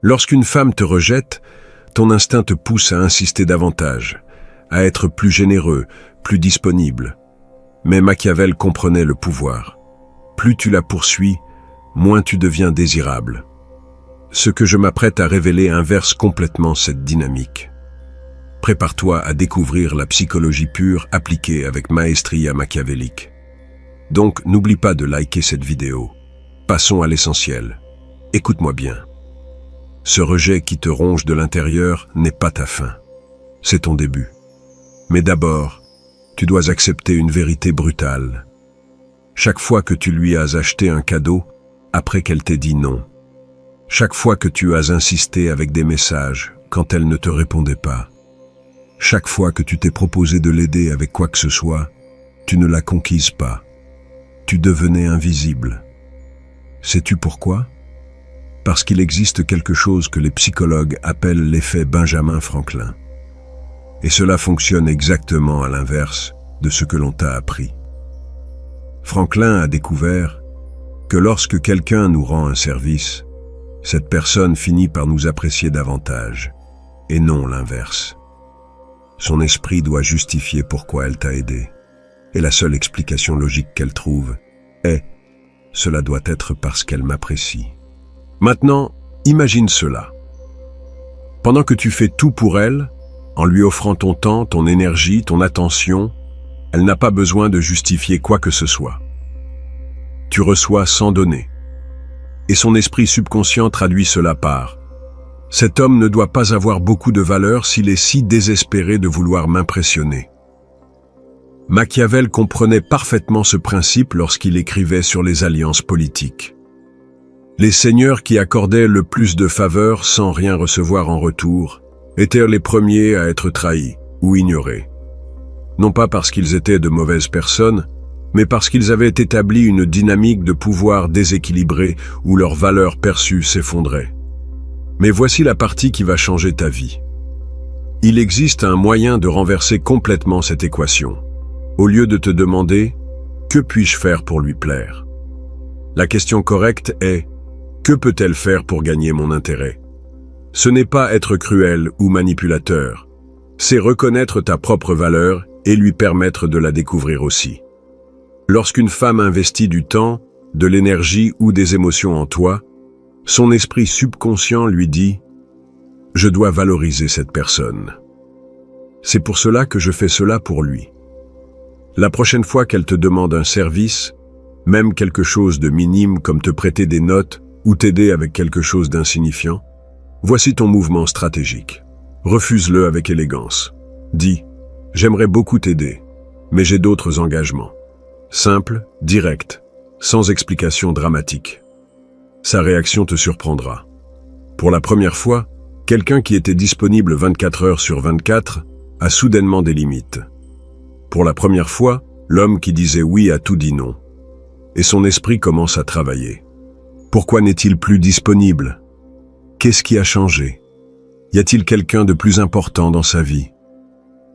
Lorsqu'une femme te rejette, ton instinct te pousse à insister davantage, à être plus généreux, plus disponible. Mais Machiavel comprenait le pouvoir. Plus tu la poursuis, moins tu deviens désirable. Ce que je m'apprête à révéler inverse complètement cette dynamique. Prépare-toi à découvrir la psychologie pure appliquée avec maestria machiavélique. Donc, n'oublie pas de liker cette vidéo. Passons à l'essentiel. Écoute-moi bien. Ce rejet qui te ronge de l'intérieur n'est pas ta fin. C'est ton début. Mais d'abord, tu dois accepter une vérité brutale. Chaque fois que tu lui as acheté un cadeau, après qu'elle t'ait dit non. Chaque fois que tu as insisté avec des messages, quand elle ne te répondait pas. Chaque fois que tu t'es proposé de l'aider avec quoi que ce soit, tu ne la conquises pas. Tu devenais invisible. Sais-tu pourquoi? Parce qu'il existe quelque chose que les psychologues appellent l'effet Benjamin Franklin. Et cela fonctionne exactement à l'inverse de ce que l'on t'a appris. Franklin a découvert que lorsque quelqu'un nous rend un service, cette personne finit par nous apprécier davantage, et non l'inverse. Son esprit doit justifier pourquoi elle t'a aidé. Et la seule explication logique qu'elle trouve est « cela doit être parce qu'elle m'apprécie ». Maintenant, imagine cela. Pendant que tu fais tout pour elle, en lui offrant ton temps, ton énergie, ton attention, elle n'a pas besoin de justifier quoi que ce soit. Tu reçois sans donner. Et son esprit subconscient traduit cela par « cet homme ne doit pas avoir beaucoup de valeur s'il est si désespéré de vouloir m'impressionner ». Machiavel comprenait parfaitement ce principe lorsqu'il écrivait sur les alliances politiques. Les seigneurs qui accordaient le plus de faveurs sans rien recevoir en retour étaient les premiers à être trahis ou ignorés. Non pas parce qu'ils étaient de mauvaises personnes, mais parce qu'ils avaient établi une dynamique de pouvoir déséquilibrée où leurs valeurs perçues s'effondraient. Mais voici la partie qui va changer ta vie. Il existe un moyen de renverser complètement cette équation. Au lieu de te demander « que puis-je faire pour lui plaire ?» La question correcte est « que peut-elle faire pour gagner mon intérêt ?» Ce n'est pas être cruel ou manipulateur, c'est reconnaître ta propre valeur et lui permettre de la découvrir aussi. Lorsqu'une femme investit du temps, de l'énergie ou des émotions en toi, son esprit subconscient lui dit « je dois valoriser cette personne. C'est pour cela que je fais cela pour lui. » La prochaine fois qu'elle te demande un service, même quelque chose de minime comme te prêter des notes ou t'aider avec quelque chose d'insignifiant, voici ton mouvement stratégique. Refuse-le avec élégance. Dis « j'aimerais beaucoup t'aider, mais j'ai d'autres engagements. » Simple, direct, sans explication dramatique. Sa réaction te surprendra. Pour la première fois, quelqu'un qui était disponible 24 heures sur 24 a soudainement des limites. Pour la première fois, l'homme qui disait oui à tout dit non. Et son esprit commence à travailler. Pourquoi n'est-il plus disponible? Qu'est-ce qui a changé? Y a-t-il quelqu'un de plus important dans sa vie?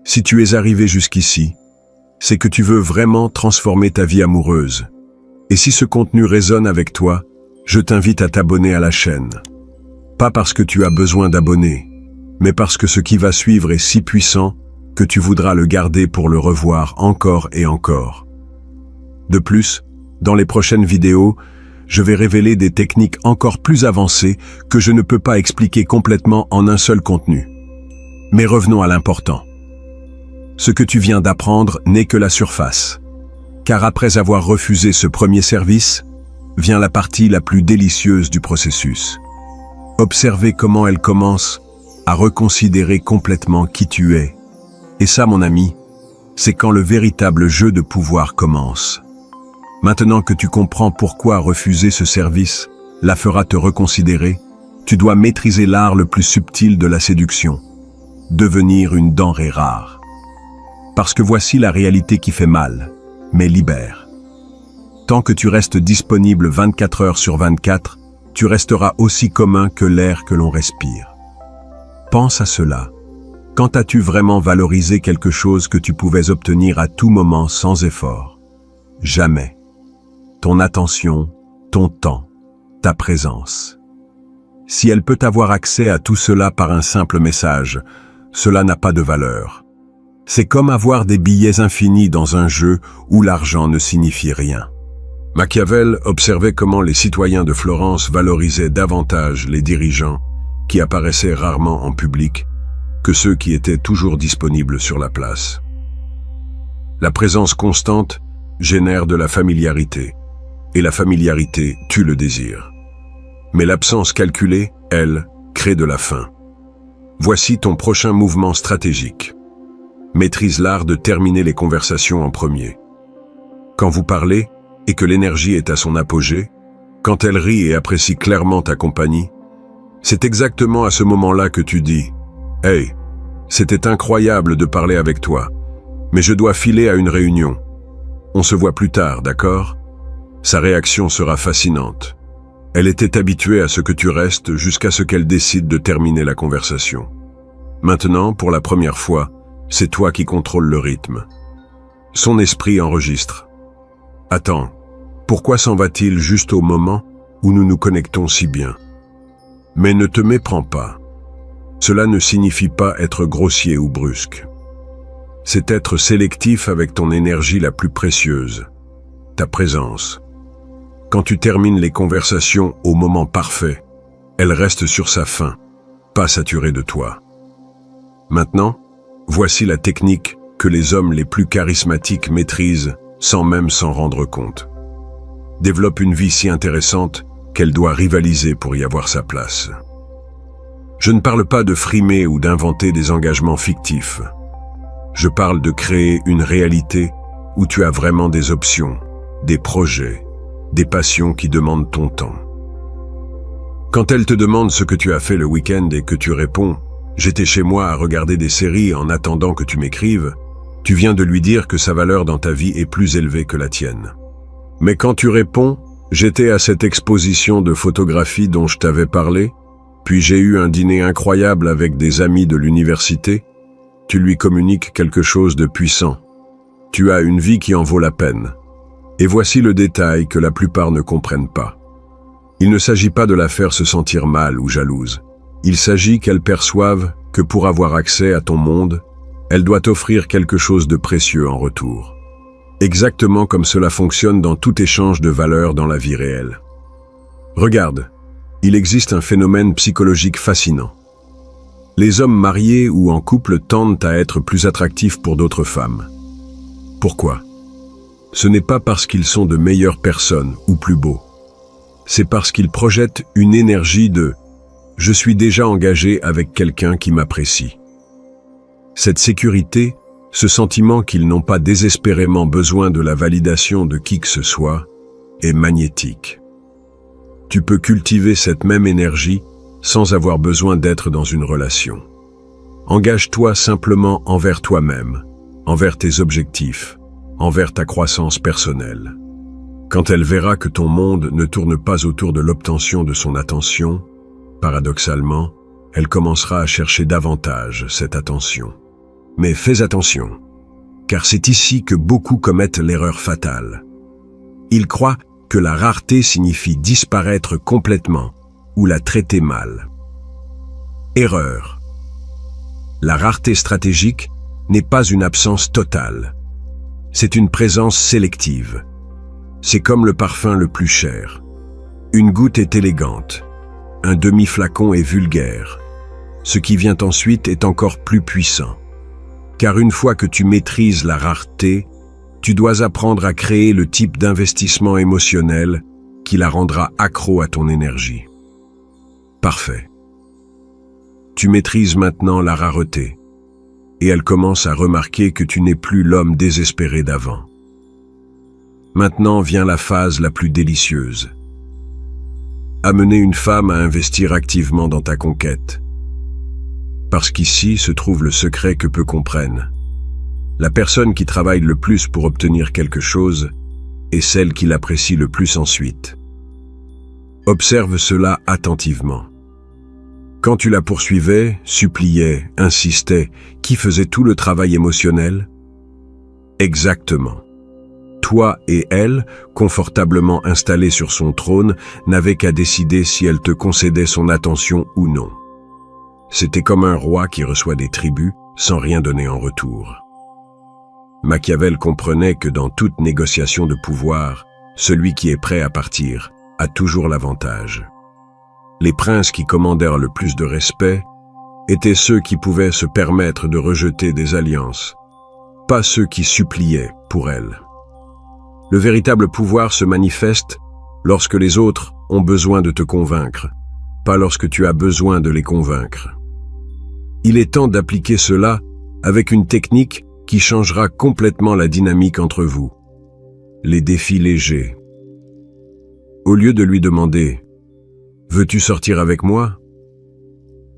Si tu es arrivé jusqu'ici, c'est que tu veux vraiment transformer ta vie amoureuse. Et si ce contenu résonne avec toi, je t'invite à t'abonner à la chaîne. Pas parce que tu as besoin d'abonnés, mais parce que ce qui va suivre est si puissant que tu voudras le garder pour le revoir encore et encore. De plus, dans les prochaines vidéos, je vais révéler des techniques encore plus avancées que je ne peux pas expliquer complètement en un seul contenu. Mais revenons à l'important. Ce que tu viens d'apprendre n'est que la surface. Car après avoir refusé ce premier service, vient la partie la plus délicieuse du processus. Observez comment elle commence à reconsidérer complètement qui tu es. Et ça, mon ami, c'est quand le véritable jeu de pouvoir commence. Maintenant que tu comprends pourquoi refuser ce service la fera te reconsidérer, tu dois maîtriser l'art le plus subtil de la séduction. Devenir une denrée rare. Parce que voici la réalité qui fait mal, mais libère. Tant que tu restes disponible 24 heures sur 24, tu resteras aussi commun que l'air que l'on respire. Pense à cela. Quand as-tu vraiment valorisé quelque chose que tu pouvais obtenir à tout moment sans effort? Jamais. Ton attention, ton temps, ta présence. Si elle peut avoir accès à tout cela par un simple message, cela n'a pas de valeur. C'est comme avoir des billets infinis dans un jeu où l'argent ne signifie rien. Machiavel observait comment les citoyens de Florence valorisaient davantage les dirigeants, qui apparaissaient rarement en public, que ceux qui étaient toujours disponibles sur la place. La présence constante génère de la familiarité, et la familiarité tue le désir. Mais l'absence calculée, elle, crée de la faim. Voici ton prochain mouvement stratégique. Maîtrise l'art de terminer les conversations en premier. Quand vous parlez, et que l'énergie est à son apogée, quand elle rit et apprécie clairement ta compagnie, c'est exactement à ce moment-là que tu dis « Hey, c'était incroyable de parler avec toi, mais je dois filer à une réunion. On se voit plus tard, d'accord ?» Sa réaction sera fascinante. Elle était habituée à ce que tu restes jusqu'à ce qu'elle décide de terminer la conversation. Maintenant, pour la première fois, c'est toi qui contrôles le rythme. Son esprit enregistre. Attends, pourquoi s'en va-t-il juste au moment où nous nous connectons si bien? Mais ne te méprends pas. Cela ne signifie pas être grossier ou brusque. C'est être sélectif avec ton énergie la plus précieuse, ta présence. Quand tu termines les conversations au moment parfait, elle reste sur sa fin, pas saturée de toi. Maintenant, voici la technique que les hommes les plus charismatiques maîtrisent sans même s'en rendre compte. Développe une vie si intéressante qu'elle doit rivaliser pour y avoir sa place. Je ne parle pas de frimer ou d'inventer des engagements fictifs. Je parle de créer une réalité où tu as vraiment des options, des projets, des passions qui demandent ton temps. Quand elle te demande ce que tu as fait le week-end et que tu réponds « J'étais chez moi à regarder des séries en attendant que tu m'écrives », tu viens de lui dire que sa valeur dans ta vie est plus élevée que la tienne. Mais quand tu réponds « J'étais à cette exposition de photographie dont je t'avais parlé, puis j'ai eu un dîner incroyable avec des amis de l'université », tu lui communiques quelque chose de puissant. Tu as une vie qui en vaut la peine. Et voici le détail que la plupart ne comprennent pas. Il ne s'agit pas de la faire se sentir mal ou jalouse. Il s'agit qu'elle perçoive que pour avoir accès à ton monde, elle doit offrir quelque chose de précieux en retour. Exactement comme cela fonctionne dans tout échange de valeurs dans la vie réelle. Regarde, il existe un phénomène psychologique fascinant. Les hommes mariés ou en couple tendent à être plus attractifs pour d'autres femmes. Pourquoi ? Ce n'est pas parce qu'ils sont de meilleures personnes ou plus beaux. C'est parce qu'ils projettent une énergie de « je suis déjà engagé avec quelqu'un qui m'apprécie ». Cette sécurité, ce sentiment qu'ils n'ont pas désespérément besoin de la validation de qui que ce soit, est magnétique. Tu peux cultiver cette même énergie sans avoir besoin d'être dans une relation. Engage-toi simplement envers toi-même, envers tes objectifs, envers ta croissance personnelle. Quand elle verra que ton monde ne tourne pas autour de l'obtention de son attention, paradoxalement, elle commencera à chercher davantage cette attention. Mais fais attention, car c'est ici que beaucoup commettent l'erreur fatale. Ils croient que la rareté signifie disparaître complètement ou la traiter mal. Erreur. La rareté stratégique n'est pas une absence totale. C'est une présence sélective. C'est comme le parfum le plus cher. Une goutte est élégante. Un demi-flacon est vulgaire. Ce qui vient ensuite est encore plus puissant. Car une fois que tu maîtrises la rareté, tu dois apprendre à créer le type d'investissement émotionnel qui la rendra accro à ton énergie. Parfait. Tu maîtrises maintenant la rareté, et elle commence à remarquer que tu n'es plus l'homme désespéré d'avant. Maintenant vient la phase la plus délicieuse. Amener une femme à investir activement dans ta conquête. Parce qu'ici se trouve le secret que peu comprennent. La personne qui travaille le plus pour obtenir quelque chose est celle qui l'apprécie le plus ensuite. Observe cela attentivement. Quand tu la poursuivais, suppliais, insistais, qui faisait tout le travail émotionnel? Exactement. toi et elle, confortablement installés sur son trône, n'avaient qu'à décider si elle te concédait son attention ou non. C'était comme un roi qui reçoit des tributs sans rien donner en retour. Machiavel comprenait que dans toute négociation de pouvoir, celui qui est prêt à partir a toujours l'avantage. Les princes qui commandèrent le plus de respect étaient ceux qui pouvaient se permettre de rejeter des alliances, pas ceux qui suppliaient pour elles. Le véritable pouvoir se manifeste lorsque les autres ont besoin de te convaincre, pas lorsque tu as besoin de les convaincre. Il est temps d'appliquer cela avec une technique qui changera complètement la dynamique entre vous. Les défis légers. Au lieu de lui demander « Veux-tu sortir avec moi ?»,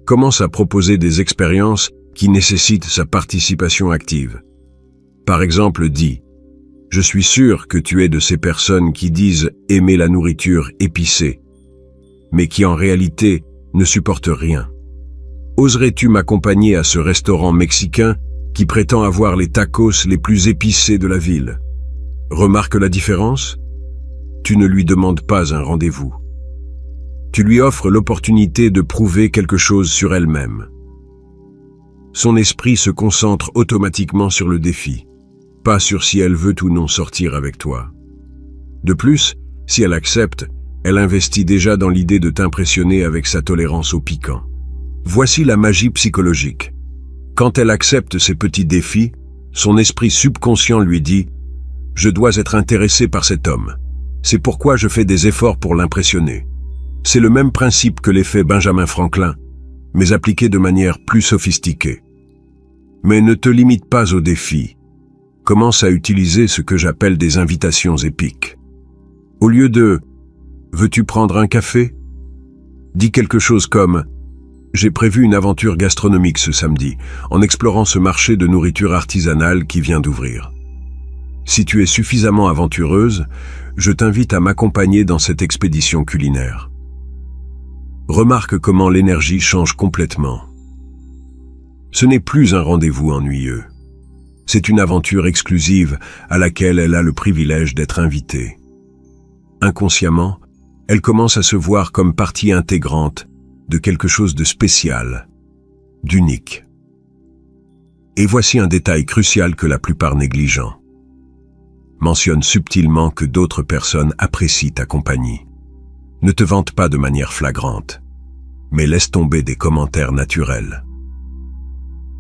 commence à proposer des expériences qui nécessitent sa participation active. Par exemple, dis « Je suis sûr que tu es de ces personnes qui disent aimer la nourriture épicée, mais qui en réalité ne supportent rien. Oserais-tu m'accompagner à ce restaurant mexicain qui prétend avoir les tacos les plus épicés de la ville? Remarque la différence? Tu ne lui demandes pas un rendez-vous. Tu lui offres l'opportunité de prouver quelque chose sur elle-même. Son esprit se concentre automatiquement sur le défi, pas sur si elle veut ou non sortir avec toi. De plus, si elle accepte, elle investit déjà dans l'idée de t'impressionner avec sa tolérance au piquant. Voici la magie psychologique. Quand elle accepte ces petits défis, son esprit subconscient lui dit « Je dois être intéressé par cet homme. C'est pourquoi je fais des efforts pour l'impressionner. » C'est le même principe que l'effet Benjamin Franklin, mais appliqué de manière plus sophistiquée. Mais ne te limite pas aux défis. Commence à utiliser ce que j'appelle des invitations épiques. Au lieu de « Veux-tu prendre un café ?», dis quelque chose comme « J'ai prévu une aventure gastronomique ce samedi, en explorant ce marché de nourriture artisanale qui vient d'ouvrir. Si tu es suffisamment aventureuse, je t'invite à m'accompagner dans cette expédition culinaire. » Remarque comment l'énergie change complètement. Ce n'est plus un rendez-vous ennuyeux. C'est une aventure exclusive à laquelle elle a le privilège d'être invitée. Inconsciemment, elle commence à se voir comme partie intégrante de quelque chose de spécial, d'unique. Et voici un détail crucial que la plupart négligent. Mentionne subtilement que d'autres personnes apprécient ta compagnie. Ne te vante pas de manière flagrante, mais laisse tomber des commentaires naturels.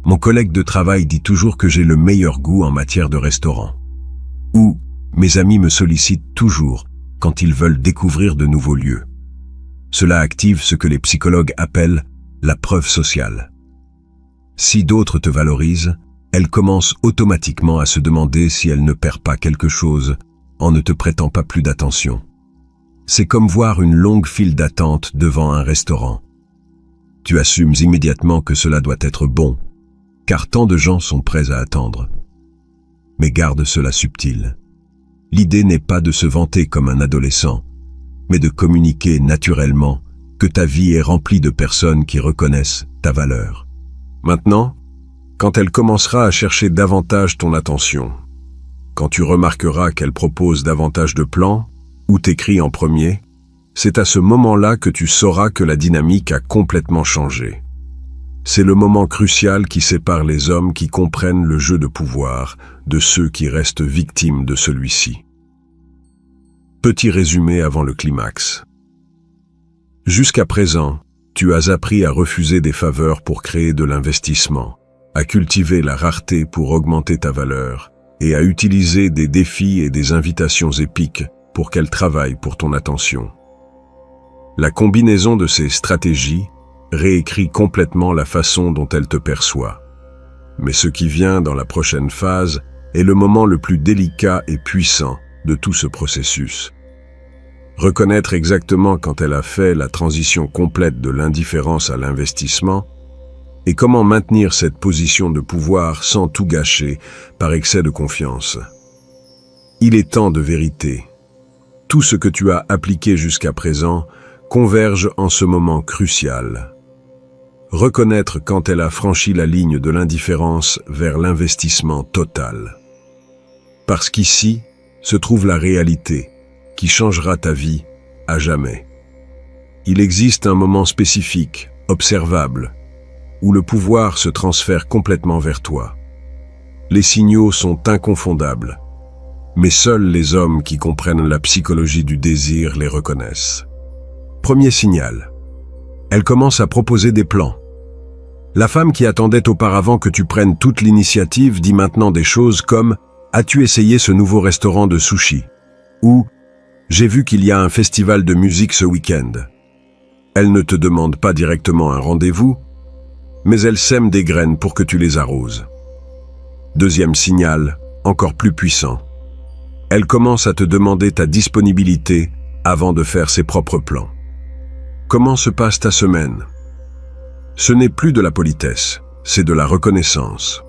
Mon collègue de travail dit toujours que j'ai le meilleur goût en matière de restaurant. Ou mes amis me sollicitent toujours quand ils veulent découvrir de nouveaux lieux. Cela active ce que les psychologues appellent la preuve sociale. Si d'autres te valorisent, elle commence automatiquement à se demander si elle ne perd pas quelque chose en ne te prêtant pas plus d'attention. C'est comme voir une longue file d'attente devant un restaurant. Tu assumes immédiatement que cela doit être bon, car tant de gens sont prêts à attendre. Mais garde cela subtil. L'idée n'est pas de se vanter comme un adolescent, mais de communiquer naturellement que ta vie est remplie de personnes qui reconnaissent ta valeur. Maintenant, quand elle commencera à chercher davantage ton attention, quand tu remarqueras qu'elle propose davantage de plans, ou t'écrit en premier, c'est à ce moment-là que tu sauras que la dynamique a complètement changé. C'est le moment crucial qui sépare les hommes qui comprennent le jeu de pouvoir de ceux qui restent victimes de celui-ci. Petit résumé avant le climax. Jusqu'à présent, tu as appris à refuser des faveurs pour créer de l'investissement, à cultiver la rareté pour augmenter ta valeur, et à utiliser des défis et des invitations épiques pour qu'elles travaillent pour ton attention. La combinaison de ces stratégies réécrit complètement la façon dont elle te perçoit. Mais ce qui vient dans la prochaine phase est le moment le plus délicat et puissant de tout ce processus. Reconnaître exactement quand elle a fait la transition complète de l'indifférence à l'investissement et comment maintenir cette position de pouvoir sans tout gâcher par excès de confiance. Il est temps de vérité. Tout ce que tu as appliqué jusqu'à présent converge en ce moment crucial. Reconnaître quand elle a franchi la ligne de l'indifférence vers l'investissement total. Parce qu'ici, se trouve la réalité, qui changera ta vie à jamais. Il existe un moment spécifique, observable, où le pouvoir se transfère complètement vers toi. Les signaux sont inconfondables, mais seuls les hommes qui comprennent la psychologie du désir les reconnaissent. Premier signal. Elle commence à proposer des plans. La femme qui attendait auparavant que tu prennes toute l'initiative dit maintenant des choses comme « As-tu essayé ce nouveau restaurant de sushi ?» ou « J'ai vu qu'il y a un festival de musique ce week-end ». Elle ne te demande pas directement un rendez-vous, mais elle sème des graines pour que tu les arroses. Deuxième signal, encore plus puissant. Elle commence à te demander ta disponibilité avant de faire ses propres plans. Comment se passe ta semaine? Ce n'est plus de la politesse, c'est de la reconnaissance.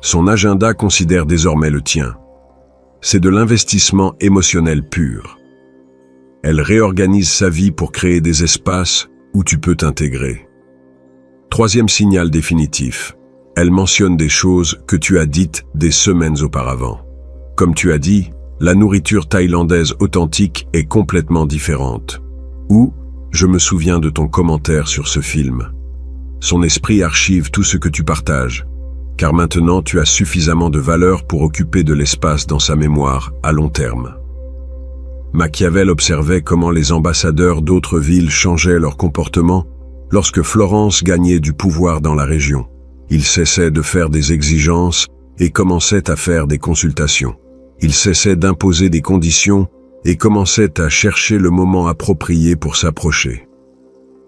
Son agenda considère désormais le tien. C'est de l'investissement émotionnel pur. Elle réorganise sa vie pour créer des espaces où tu peux t'intégrer. Troisième signal définitif. Elle mentionne des choses que tu as dites des semaines auparavant. Comme tu as dit, la nourriture thaïlandaise authentique est complètement différente. Ou, je me souviens de ton commentaire sur ce film. Son esprit archive tout ce que tu partages, car maintenant tu as suffisamment de valeur pour occuper de l'espace dans sa mémoire à long terme. Machiavel observait comment les ambassadeurs d'autres villes changeaient leur comportement lorsque Florence gagnait du pouvoir dans la région. Ils cessaient de faire des exigences et commençaient à faire des consultations. Ils cessaient d'imposer des conditions et commençaient à chercher le moment approprié pour s'approcher.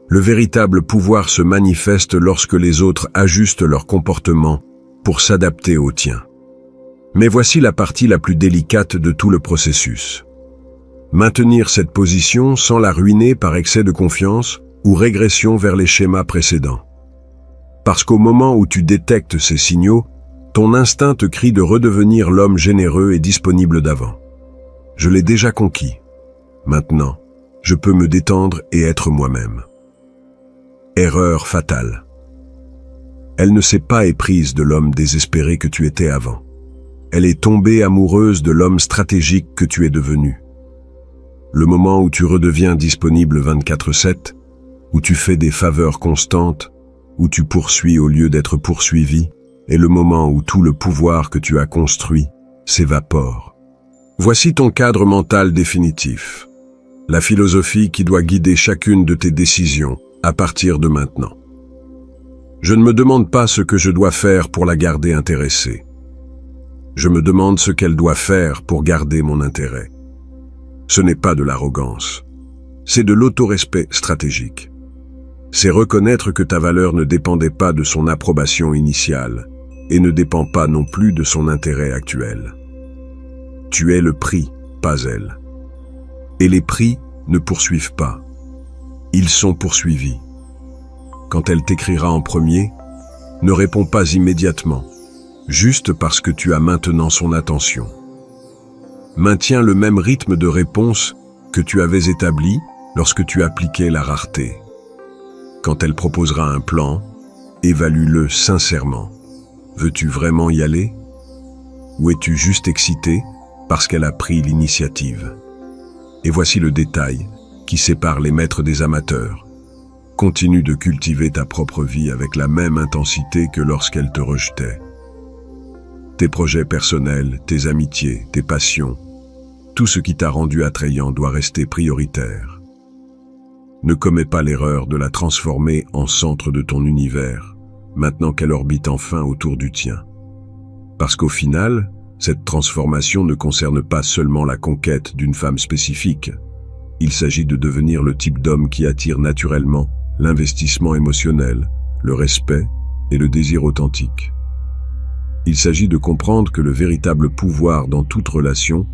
Le véritable pouvoir se manifeste lorsque les autres ajustent leur comportement pour s'adapter au tien. Mais voici la partie la plus délicate de tout le processus. Maintenir cette position sans la ruiner par excès de confiance ou régression vers les schémas précédents. Parce qu'au moment où tu détectes ces signaux, ton instinct te crie de redevenir l'homme généreux et disponible d'avant. Je l'ai déjà conquis. Maintenant, je peux me détendre et être moi-même. Erreur fatale. Elle ne s'est pas éprise de l'homme désespéré que tu étais avant. Elle est tombée amoureuse de l'homme stratégique que tu es devenu. Le moment où tu redeviens disponible 24/7, où tu fais des faveurs constantes, où tu poursuis au lieu d'être poursuivi, est le moment où tout le pouvoir que tu as construit s'évapore. Voici ton cadre mental définitif, la philosophie qui doit guider chacune de tes décisions à partir de maintenant. Je ne me demande pas ce que je dois faire pour la garder intéressée. Je me demande ce qu'elle doit faire pour garder mon intérêt. Ce n'est pas de l'arrogance, c'est de l'autorespect stratégique. C'est reconnaître que ta valeur ne dépendait pas de son approbation initiale et ne dépend pas non plus de son intérêt actuel. Tu es le prix, pas elle. Et les prix ne poursuivent pas. Ils sont poursuivis. Quand elle t'écrira en premier, ne réponds pas immédiatement, juste parce que tu as maintenant son attention. Maintiens le même rythme de réponse que tu avais établi lorsque tu appliquais la rareté. Quand elle proposera un plan, évalue-le sincèrement. Veux-tu vraiment y aller? Ou es-tu juste excité parce qu'elle a pris l'initiative? Et voici le détail qui sépare les maîtres des amateurs. Continue de cultiver ta propre vie avec la même intensité que lorsqu'elle te rejetait. Tes projets personnels, tes amitiés, tes passions, tout ce qui t'a rendu attrayant doit rester prioritaire. Ne commets pas l'erreur de la transformer en centre de ton univers, maintenant qu'elle orbite enfin autour du tien. Parce qu'au final, cette transformation ne concerne pas seulement la conquête d'une femme spécifique. Il s'agit de devenir le type d'homme qui attire naturellement l'investissement émotionnel, le respect et le désir authentique. Il s'agit de comprendre que le véritable pouvoir dans toute relation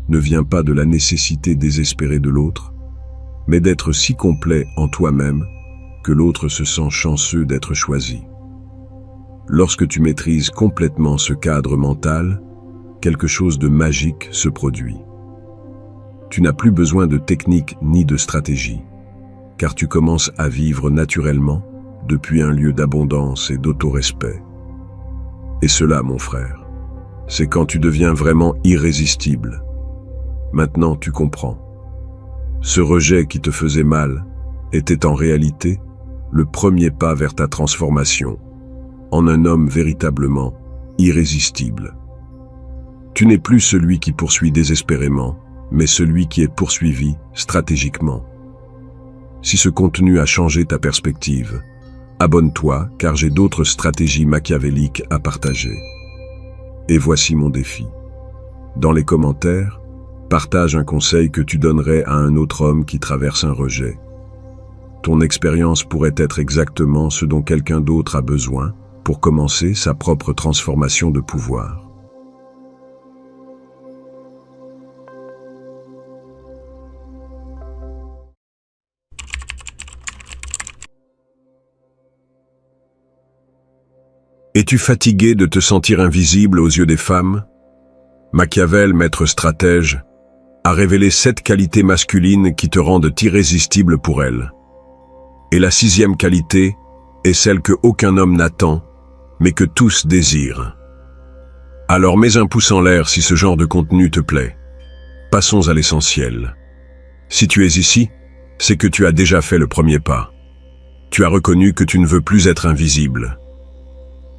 ne vient pas de la nécessité désespérée de l'autre, mais d'être si complet en toi-même que l'autre se sent chanceux d'être choisi. Lorsque tu maîtrises complètement ce cadre mental, quelque chose de magique se produit. Tu n'as plus besoin de technique ni de stratégie, car tu commences à vivre naturellement depuis un lieu d'abondance et d'autorespect. Et cela, mon frère, c'est quand tu deviens vraiment irrésistible, Maintenant tu comprends. Ce rejet qui te faisait mal était en réalité le premier pas vers ta transformation en un homme véritablement irrésistible. Tu n'es plus celui qui poursuit désespérément, mais celui qui est poursuivi stratégiquement. Si ce contenu a changé ta perspective, abonne-toi car j'ai d'autres stratégies machiavéliques à partager. Et voici mon défi. Dans les commentaires, partage un conseil que tu donnerais à un autre homme qui traverse un rejet. Ton expérience pourrait être exactement ce dont quelqu'un d'autre a besoin pour commencer sa propre transformation de pouvoir. Es-tu fatigué de te sentir invisible aux yeux des femmes? Machiavel, maître stratège, a révélé 7 qualités masculines qui te rendent irrésistible pour elles. Et la 6e qualité est celle que aucun homme n'attend, mais que tous désirent. Alors mets un pouce en l'air si ce genre de contenu te plaît. Passons à l'essentiel. Si tu es ici, c'est que tu as déjà fait le premier pas. Tu as reconnu que tu ne veux plus être invisible.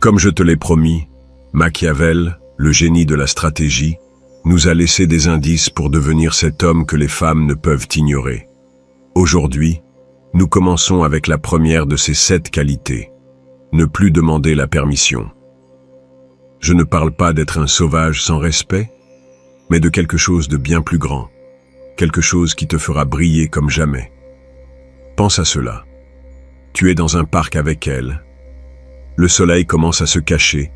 Comme je te l'ai promis, Machiavel, le génie de la stratégie, nous a laissé des indices pour devenir cet homme que les femmes ne peuvent ignorer. Aujourd'hui, nous commençons avec la première de ces 7 qualités. Ne plus demander la permission. Je ne parle pas d'être un sauvage sans respect, mais de quelque chose de bien plus grand, quelque chose qui te fera briller comme jamais. Pense à cela. Tu es dans un parc avec elle. Le soleil commence à se cacher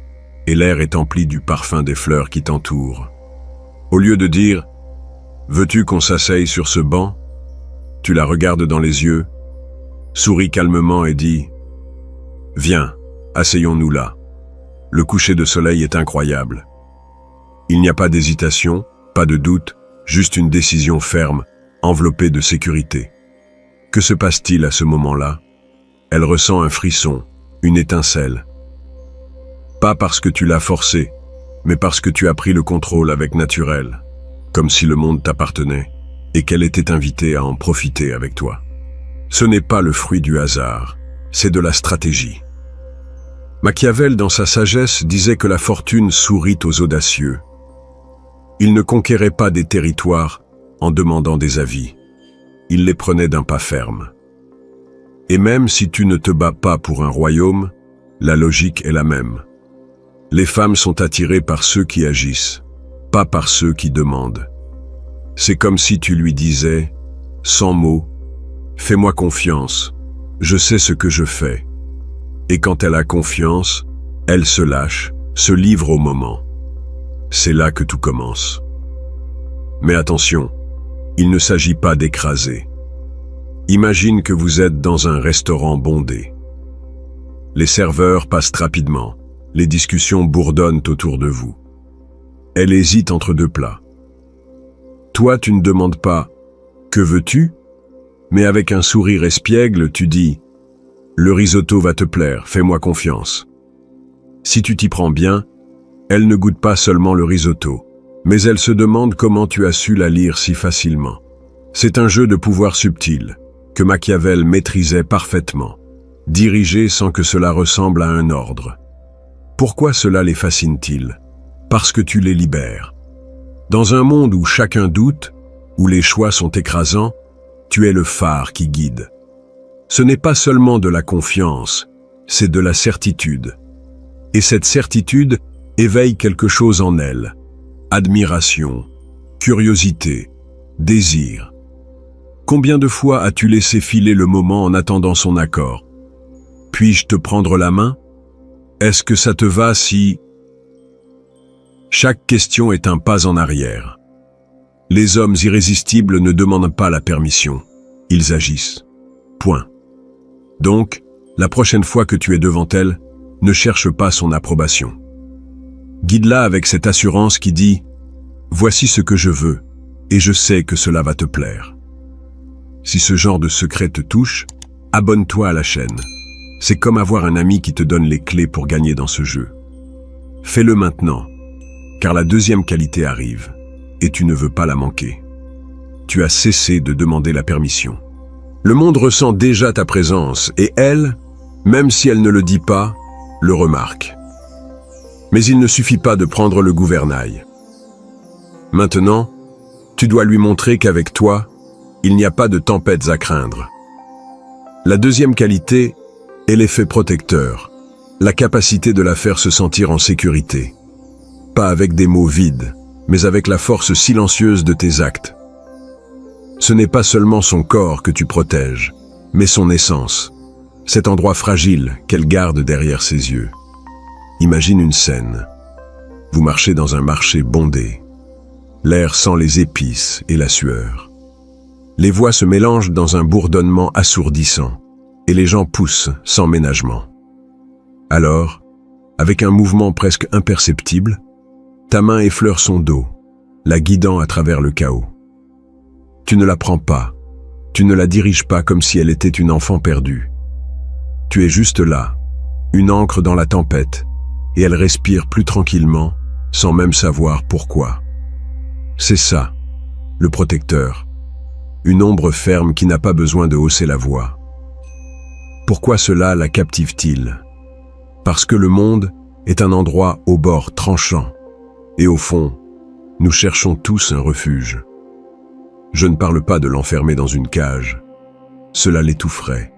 et l'air est empli du parfum des fleurs qui t'entourent. Au lieu de dire « Veux-tu qu'on s'asseye sur ce banc ?» Tu la regardes dans les yeux, souris calmement et dis « Viens, asseyons-nous là. Le coucher de soleil est incroyable. » Il n'y a pas d'hésitation, pas de doute, juste une décision ferme, enveloppée de sécurité. Que se passe-t-il à ce moment-là? Elle ressent un frisson, une étincelle. Pas parce que tu l'as forcé, mais parce que tu as pris le contrôle avec naturel, comme si le monde t'appartenait et qu'elle était invitée à en profiter avec toi. Ce n'est pas le fruit du hasard, c'est de la stratégie. Machiavel, dans sa sagesse, disait que la fortune sourit aux audacieux. Il ne conquérait pas des territoires en demandant des avis. Il les prenait d'un pas ferme. Et même si tu ne te bats pas pour un royaume, la logique est la même. Les femmes sont attirées par ceux qui agissent, pas par ceux qui demandent. C'est comme si tu lui disais, sans mots, « Fais-moi confiance, je sais ce que je fais. » Et quand elle a confiance, elle se lâche, se livre au moment. C'est là que tout commence. Mais attention, il ne s'agit pas d'écraser. Imagine que vous êtes dans un restaurant bondé. Les serveurs passent rapidement, les discussions bourdonnent autour de vous. Elle hésite entre 2 plats. Toi, tu ne demandes pas « Que veux-tu » mais avec un sourire espiègle, tu dis « Le risotto va te plaire, fais-moi confiance. » Si tu t'y prends bien, elle ne goûte pas seulement le risotto, mais elle se demande comment tu as su la lire si facilement. C'est un jeu de pouvoir subtil, que Machiavel maîtrisait parfaitement, dirigé sans que cela ressemble à un ordre. Pourquoi cela les fascine-t-il? Parce que tu les libères. Dans un monde où chacun doute, où les choix sont écrasants, tu es le phare qui guide. Ce n'est pas seulement de la confiance, c'est de la certitude. Et cette certitude éveille quelque chose en elle. Admiration, curiosité, désir. Combien de fois as-tu laissé filer le moment en attendant son accord? Puis-je te prendre la main? Est-ce que ça te va si... Chaque question est un pas en arrière. Les hommes irrésistibles ne demandent pas la permission, ils agissent. Point. Donc, la prochaine fois que tu es devant elle, ne cherche pas son approbation. Guide-la avec cette assurance qui dit « Voici ce que je veux, et je sais que cela va te plaire. » Si ce genre de secret te touche, abonne-toi à la chaîne. C'est comme avoir un ami qui te donne les clés pour gagner dans ce jeu. Fais-le maintenant, car la 2e qualité arrive, et tu ne veux pas la manquer. tu as cessé de demander la permission. Le monde ressent déjà ta présence et elle, même si elle ne le dit pas, le remarque. Mais il ne suffit pas de prendre le gouvernail. Maintenant, tu dois lui montrer qu'avec toi, il n'y a pas de tempêtes à craindre. La deuxième qualité est l'effet protecteur, la capacité de la faire se sentir en sécurité. Pas avec des mots vides, mais avec la force silencieuse de tes actes. Ce n'est pas seulement son corps que tu protèges, mais son essence, cet endroit fragile qu'elle garde derrière ses yeux. Imagine une scène. Vous marchez dans un marché bondé. L'air sent les épices et la sueur. Les voix se mélangent dans un bourdonnement assourdissant, et les gens poussent sans ménagement. Alors, avec un mouvement presque imperceptible, ta main effleure son dos, la guidant à travers le chaos. Tu ne la prends pas, tu ne la diriges pas comme si elle était une enfant perdue. Tu es juste là, une ancre dans la tempête, et elle respire plus tranquillement, sans même savoir pourquoi. C'est ça, le protecteur. Une ombre ferme qui n'a pas besoin de hausser la voix. Pourquoi cela la captive-t-il? Parce que le monde est un endroit au bord tranchant. Et au fond, nous cherchons tous un refuge. Je ne parle pas de l'enfermer dans une cage. Cela l'étoufferait.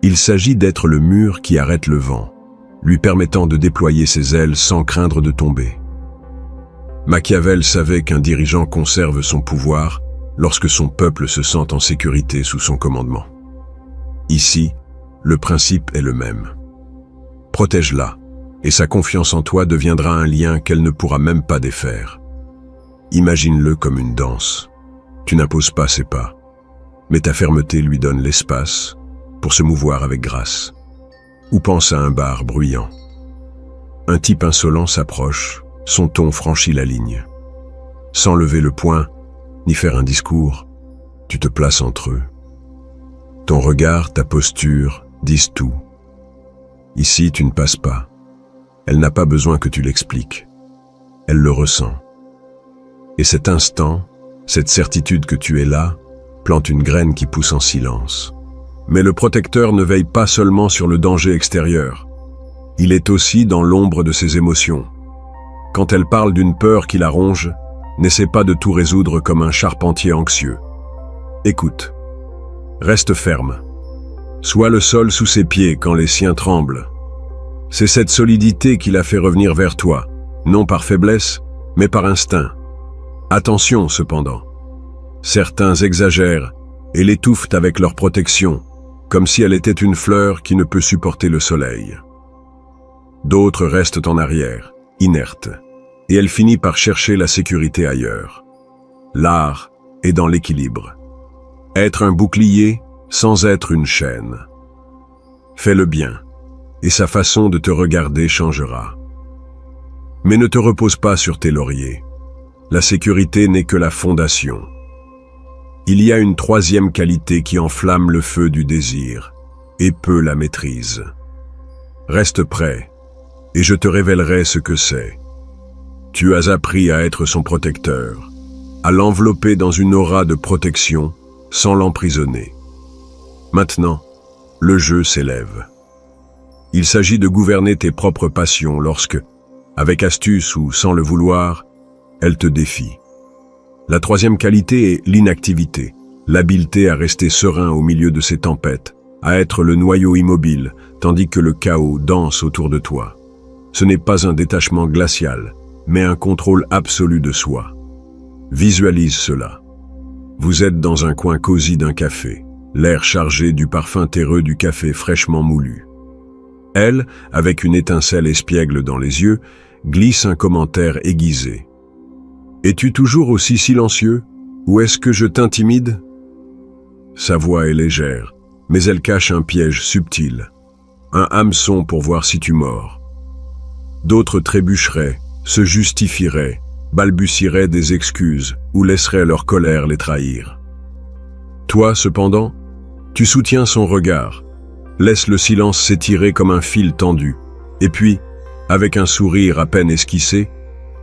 Il s'agit d'être le mur qui arrête le vent, lui permettant de déployer ses ailes sans craindre de tomber. Machiavel savait qu'un dirigeant conserve son pouvoir lorsque son peuple se sent en sécurité sous son commandement. Ici, le principe est le même. Protège-la, et sa confiance en toi deviendra un lien qu'elle ne pourra même pas défaire. Imagine-le comme une danse. Tu n'imposes pas ses pas, mais ta fermeté lui donne l'espace pour se mouvoir avec grâce. Ou pense à un bar bruyant. Un type insolent s'approche, son ton franchit la ligne. Sans lever le poing, ni faire un discours, tu te places entre eux. Ton regard, ta posture disent tout. Ici, tu ne passes pas. Elle n'a pas besoin que tu l'expliques. Elle le ressent. Et cet instant, cette certitude que tu es là, plante une graine qui pousse en silence. Mais le protecteur ne veille pas seulement sur le danger extérieur. Il est aussi dans l'ombre de ses émotions. Quand elle parle d'une peur qui la ronge, n'essaie pas de tout résoudre comme un charpentier anxieux. Écoute. Reste ferme. Sois le sol sous ses pieds quand les siens tremblent. C'est cette solidité qui la fait revenir vers toi, non par faiblesse, mais par instinct. Attention cependant. Certains exagèrent et l'étouffent avec leur protection, comme si elle était une fleur qui ne peut supporter le soleil. D'autres restent en arrière, inertes, et elle finit par chercher la sécurité ailleurs. L'art est dans l'équilibre. Être un bouclier sans être une chaîne. Fais le bien, et sa façon de te regarder changera. Mais ne te repose pas sur tes lauriers. La sécurité n'est que la fondation. Il y a une troisième qualité qui enflamme le feu du désir, et peu la maîtrise. Reste prêt, et je te révélerai ce que c'est. Tu as appris à être son protecteur, à l'envelopper dans une aura de protection, sans l'emprisonner. Maintenant, le jeu s'élève. Il s'agit de gouverner tes propres passions lorsque, avec astuce ou sans le vouloir, elles te défient. La troisième qualité est l'inactivité, l'habileté à rester serein au milieu de ces tempêtes, à être le noyau immobile, tandis que le chaos danse autour de toi. Ce n'est pas un détachement glacial, mais un contrôle absolu de soi. Visualise cela. Vous êtes dans un coin cosy d'un café, l'air chargé du parfum terreux du café fraîchement moulu. Elle, avec une étincelle espiègle dans les yeux, glisse un commentaire aiguisé. « Es-tu toujours aussi silencieux, ou est-ce que je t'intimide » Sa voix est légère, mais elle cache un piège subtil, un hameçon pour voir si tu mords. D'autres trébucheraient, se justifieraient, balbutieraient des excuses ou laisseraient leur colère les trahir. Toi, cependant, tu soutiens son regard, laisse le silence s'étirer comme un fil tendu, et puis, avec un sourire à peine esquissé,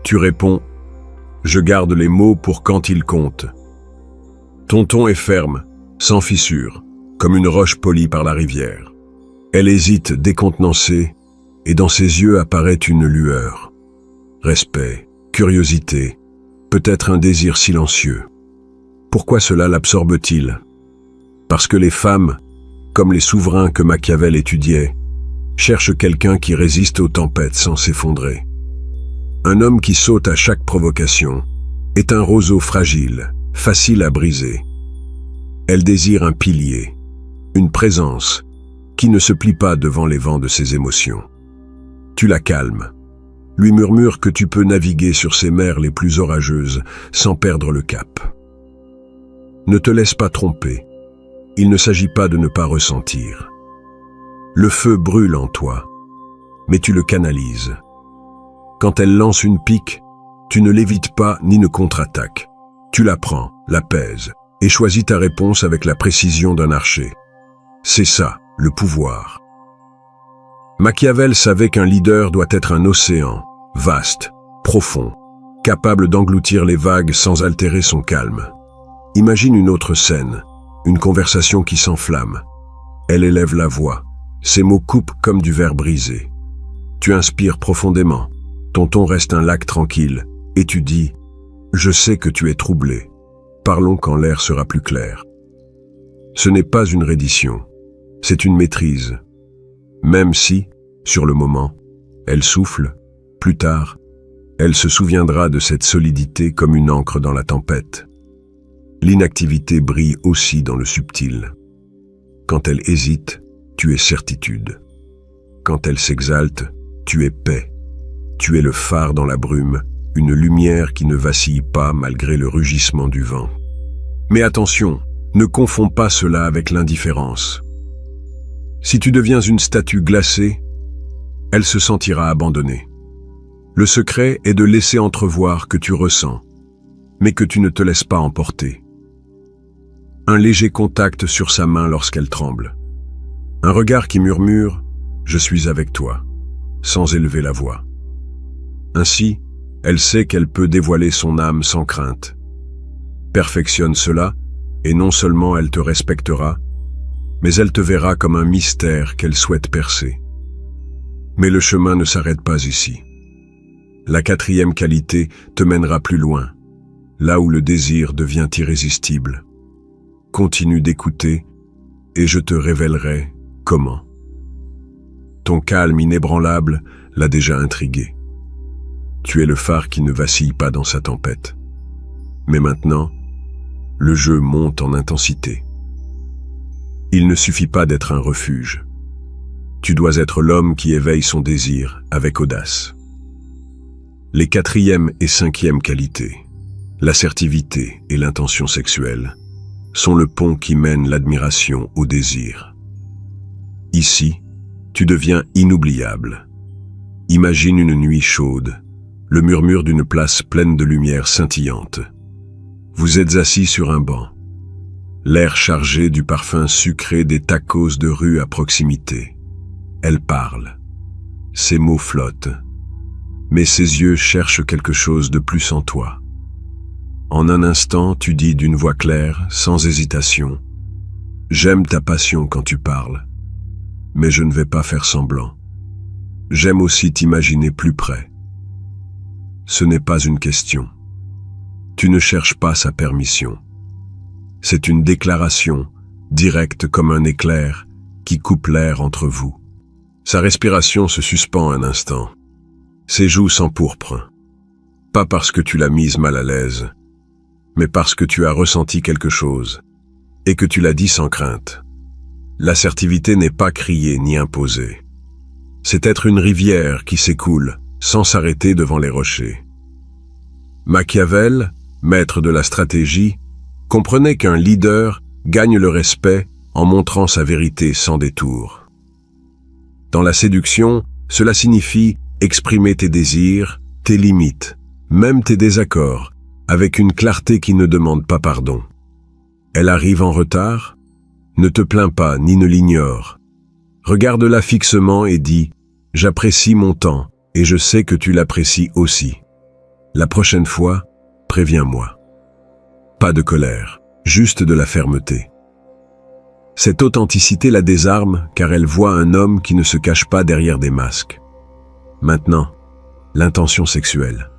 tu réponds « Je garde les mots pour quand ils comptent. Ton ton est ferme, sans fissure, comme une roche polie par la rivière. Elle hésite décontenancée, et dans ses yeux apparaît une lueur. Respect, curiosité, peut-être un désir silencieux. Pourquoi cela l'absorbe-t-il? Parce que les femmes, comme les souverains que Machiavel étudiait, cherchent quelqu'un qui résiste aux tempêtes sans s'effondrer. Un homme qui saute à chaque provocation est un roseau fragile, facile à briser. Elle désire un pilier, une présence qui ne se plie pas devant les vents de ses émotions. Tu la calmes, lui murmures que tu peux naviguer sur ces mers les plus orageuses sans perdre le cap. Ne te laisse pas tromper, il ne s'agit pas de ne pas ressentir. Le feu brûle en toi, mais tu le canalises. Quand elle lance une pique, tu ne l'évites pas ni ne contre-attaques. Tu la prends, la pèses, et choisis ta réponse avec la précision d'un archer. C'est ça, le pouvoir. Machiavel savait qu'un leader doit être un océan, vaste, profond, capable d'engloutir les vagues sans altérer son calme. Imagine une autre scène, une conversation qui s'enflamme. Elle élève la voix, ses mots coupent comme du verre brisé. Tu inspires profondément, ton ton reste un lac tranquille, et tu dis « Je sais que tu es troublé, parlons quand l'air sera plus clair ». Ce n'est pas une reddition, c'est une maîtrise. Même si, sur le moment, elle souffle, plus tard, elle se souviendra de cette solidité comme une encre dans la tempête. L'inactivité brille aussi dans le subtil. Quand elle hésite, tu es certitude. Quand elle s'exalte, tu es paix. Tu es le phare dans la brume, une lumière qui ne vacille pas malgré le rugissement du vent. Mais attention, ne confonds pas cela avec l'indifférence. Si tu deviens une statue glacée, elle se sentira abandonnée. Le secret est de laisser entrevoir que tu ressens, mais que tu ne te laisses pas emporter. Un léger contact sur sa main lorsqu'elle tremble. Un regard qui murmure « Je suis avec toi », sans élever la voix. Ainsi, elle sait qu'elle peut dévoiler son âme sans crainte. Perfectionne cela, et non seulement elle te respectera, mais elle te verra comme un mystère qu'elle souhaite percer. Mais le chemin ne s'arrête pas ici. La quatrième qualité te mènera plus loin, là où le désir devient irrésistible. Continue d'écouter, et je te révélerai comment. Ton calme inébranlable l'a déjà intrigué. Tu es le phare qui ne vacille pas dans sa tempête. Mais maintenant, le jeu monte en intensité. Il ne suffit pas d'être un refuge. Tu dois être l'homme qui éveille son désir avec audace. Les quatrième et cinquième qualités, l'assertivité et l'intention sexuelle, sont le pont qui mène l'admiration au désir. Ici, tu deviens inoubliable. Imagine une nuit chaude, le murmure d'une place pleine de lumière scintillante. Vous êtes assis sur un banc, l'air chargé du parfum sucré des tacos de rue à proximité. Elle parle. Ses mots flottent, mais ses yeux cherchent quelque chose de plus en toi. En un instant, tu dis d'une voix claire, sans hésitation, « J'aime ta passion quand tu parles, mais je ne vais pas faire semblant. J'aime aussi t'imaginer plus près. » Ce n'est pas une question. Tu ne cherches pas sa permission. C'est une déclaration, directe comme un éclair, qui coupe l'air entre vous. Sa respiration se suspend un instant. Ses joues s'empourprent. Pas parce que tu l'as mise mal à l'aise, mais parce que tu as ressenti quelque chose, et que tu l'as dit sans crainte. L'assertivité n'est pas criée ni imposée. C'est être une rivière qui s'écoule, sans s'arrêter devant les rochers. Machiavel, maître de la stratégie, comprenait qu'un leader gagne le respect en montrant sa vérité sans détour. Dans la séduction, cela signifie exprimer tes désirs, tes limites, même tes désaccords, avec une clarté qui ne demande pas pardon. Elle arrive en retard? Ne te plains pas ni ne l'ignore. Regarde-la fixement et dis « J'apprécie mon temps et je sais que tu l'apprécies aussi. La prochaine fois, préviens-moi. » Pas de colère, juste de la fermeté. Cette authenticité la désarme car elle voit un homme qui ne se cache pas derrière des masques. Maintenant, l'intention sexuelle.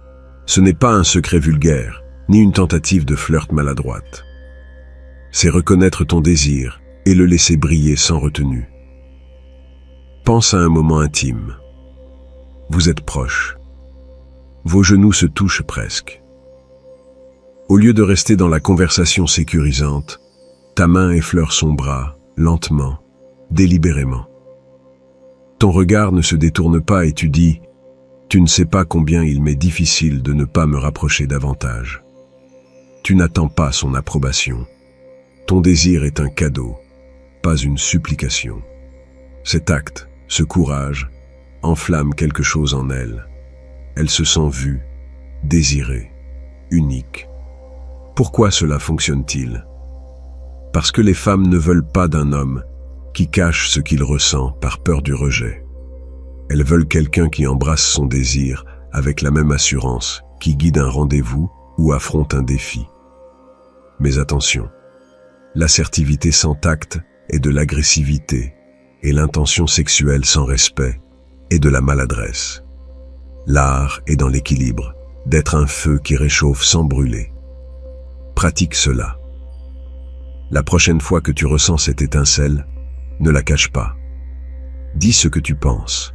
Ce n'est pas un secret vulgaire, ni une tentative de flirt maladroite. C'est reconnaître ton désir et le laisser briller sans retenue. Pense à un moment intime. Vous êtes proches. Vos genoux se touchent presque. Au lieu de rester dans la conversation sécurisante, ta main effleure son bras, lentement, délibérément. Ton regard ne se détourne pas et tu dis « Tu ne sais pas combien il m'est difficile de ne pas me rapprocher davantage. » Tu n'attends pas son approbation. Ton désir est un cadeau, pas une supplication. Cet acte, ce courage, enflamme quelque chose en elle. Elle se sent vue, désirée, unique. Pourquoi cela fonctionne-t-il ? Parce que les femmes ne veulent pas d'un homme qui cache ce qu'il ressent par peur du rejet. Elles veulent quelqu'un qui embrasse son désir avec la même assurance, qui guide un rendez-vous ou affronte un défi. Mais attention, l'assertivité sans tact est de l'agressivité et l'intention sexuelle sans respect est de la maladresse. L'art est dans l'équilibre, d'être un feu qui réchauffe sans brûler. Pratique cela. La prochaine fois que tu ressens cette étincelle, ne la cache pas. Dis ce que tu penses.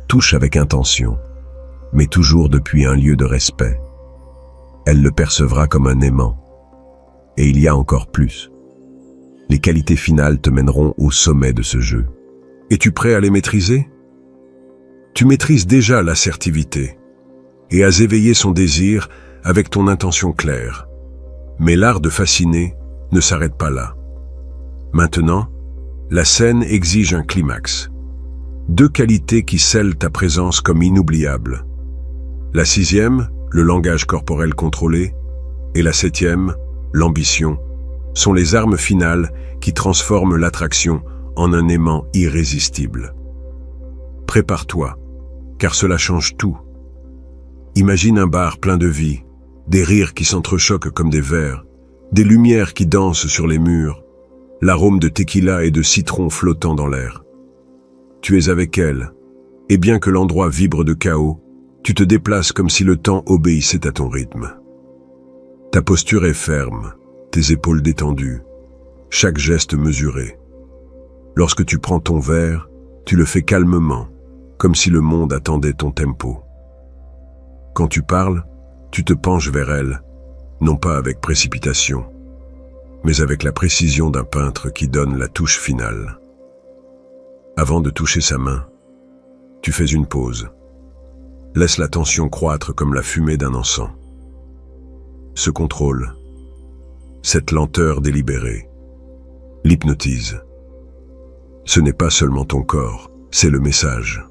Touche avec intention, mais toujours depuis un lieu de respect. Elle le percevra comme un aimant. Et il y a encore plus. Les qualités finales te mèneront au sommet de ce jeu. Es-tu prêt à les maîtriser ? Tu maîtrises déjà l'assertivité et as éveillé son désir avec ton intention claire. Mais l'art de fasciner ne s'arrête pas là. Maintenant, la scène exige un climax. 2 qualités qui scellent ta présence comme inoubliable. La 6e, le langage corporel contrôlé, et la 7e, l'ambition, sont les armes finales qui transforment l'attraction en un aimant irrésistible. Prépare-toi, car cela change tout. Imagine un bar plein de vie, des rires qui s'entrechoquent comme des vers, des lumières qui dansent sur les murs, l'arôme de tequila et de citron flottant dans l'air. Tu es avec elle, et bien que l'endroit vibre de chaos, tu te déplaces comme si le temps obéissait à ton rythme. Ta posture est ferme, tes épaules détendues, chaque geste mesuré. Lorsque tu prends ton verre, tu le fais calmement, comme si le monde attendait ton tempo. Quand tu parles, tu te penches vers elle, non pas avec précipitation, mais avec la précision d'un peintre qui donne la touche finale. Avant de toucher sa main, tu fais une pause. Laisse la tension croître comme la fumée d'un encens. Ce contrôle, cette lenteur délibérée, l'hypnotise. Ce n'est pas seulement ton corps, c'est le message.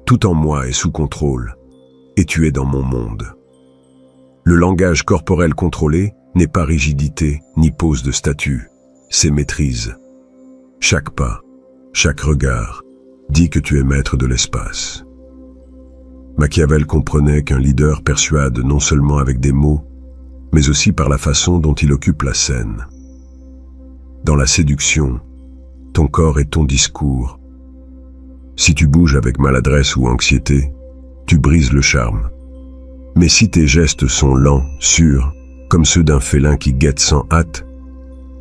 Tout en moi est sous contrôle, et tu es dans mon monde. Le langage corporel contrôlé n'est pas rigidité ni pose de statut, c'est maîtrise. Chaque pas, chaque regard, dit que tu es maître de l'espace. Machiavel comprenait qu'un leader persuade non seulement avec des mots, mais aussi par la façon dont il occupe la scène. Dans la séduction, ton corps est ton discours. Si tu bouges avec maladresse ou anxiété, tu brises le charme. Mais si tes gestes sont lents, sûrs, comme ceux d'un félin qui guette sans hâte,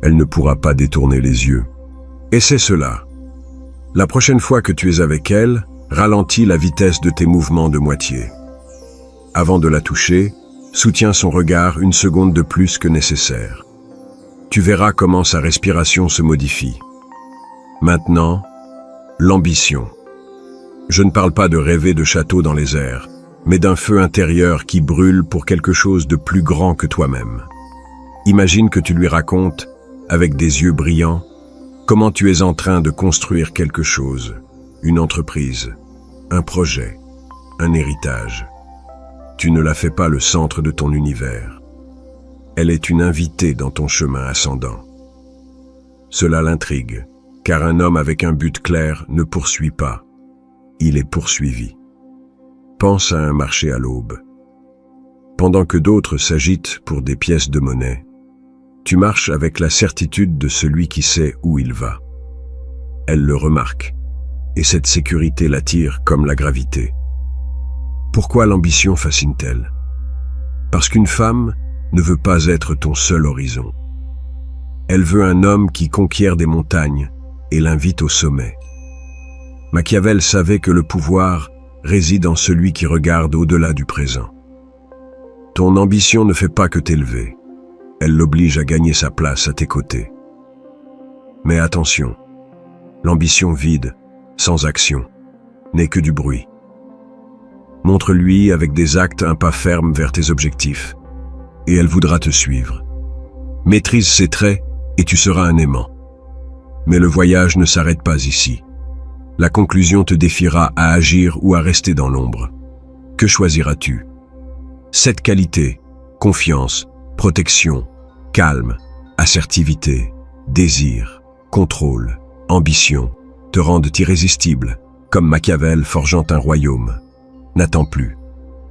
elle ne pourra pas détourner les yeux. Essaie cela. La prochaine fois que tu es avec elle, ralentis la vitesse de tes mouvements de moitié. Avant de la toucher, soutiens son regard 1 seconde de plus que nécessaire. Tu verras comment sa respiration se modifie. Maintenant, l'ambition. Je ne parle pas de rêver de château dans les airs, mais d'un feu intérieur qui brûle pour quelque chose de plus grand que toi-même. Imagine que tu lui racontes, avec des yeux brillants, comment tu es en train de construire quelque chose, une entreprise, un projet, un héritage. Tu ne la fais pas le centre de ton univers. Elle est une invitée dans ton chemin ascendant. Cela l'intrigue, car un homme avec un but clair ne poursuit pas. Il est poursuivi. Pense à un marché à l'aube. Pendant que d'autres s'agitent pour des pièces de monnaie, Tu marches avec la certitude de celui qui sait où il va. Elle le remarque, et cette sécurité l'attire comme la gravité. Pourquoi l'ambition fascine-t-elle? Parce qu'une femme ne veut pas être ton seul horizon. Elle veut un homme qui conquiert des montagnes et l'invite au sommet. Machiavel savait que le pouvoir réside en celui qui regarde au-delà du présent. Ton ambition ne fait pas que t'élever. Elle l'oblige à gagner sa place à tes côtés. Mais attention, l'ambition vide, sans action, n'est que du bruit. Montre-lui avec des actes un pas ferme vers tes objectifs, et elle voudra te suivre. Maîtrise ses traits, et tu seras un aimant. Mais le voyage ne s'arrête pas ici. La conclusion te défiera à agir ou à rester dans l'ombre. Que choisiras-tu? 7 qualités: confiance, protection, calme, assertivité, désir, contrôle, ambition, te rendent irrésistible, comme Machiavel forgeant un royaume. N'attends plus.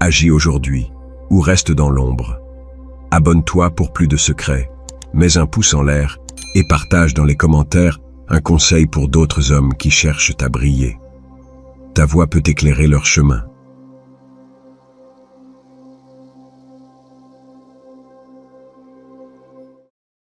Agis aujourd'hui, ou reste dans l'ombre. Abonne-toi pour plus de secrets, mets un pouce en l'air et partage dans les commentaires un conseil pour d'autres hommes qui cherchent à briller. Ta voix peut éclairer leur chemin.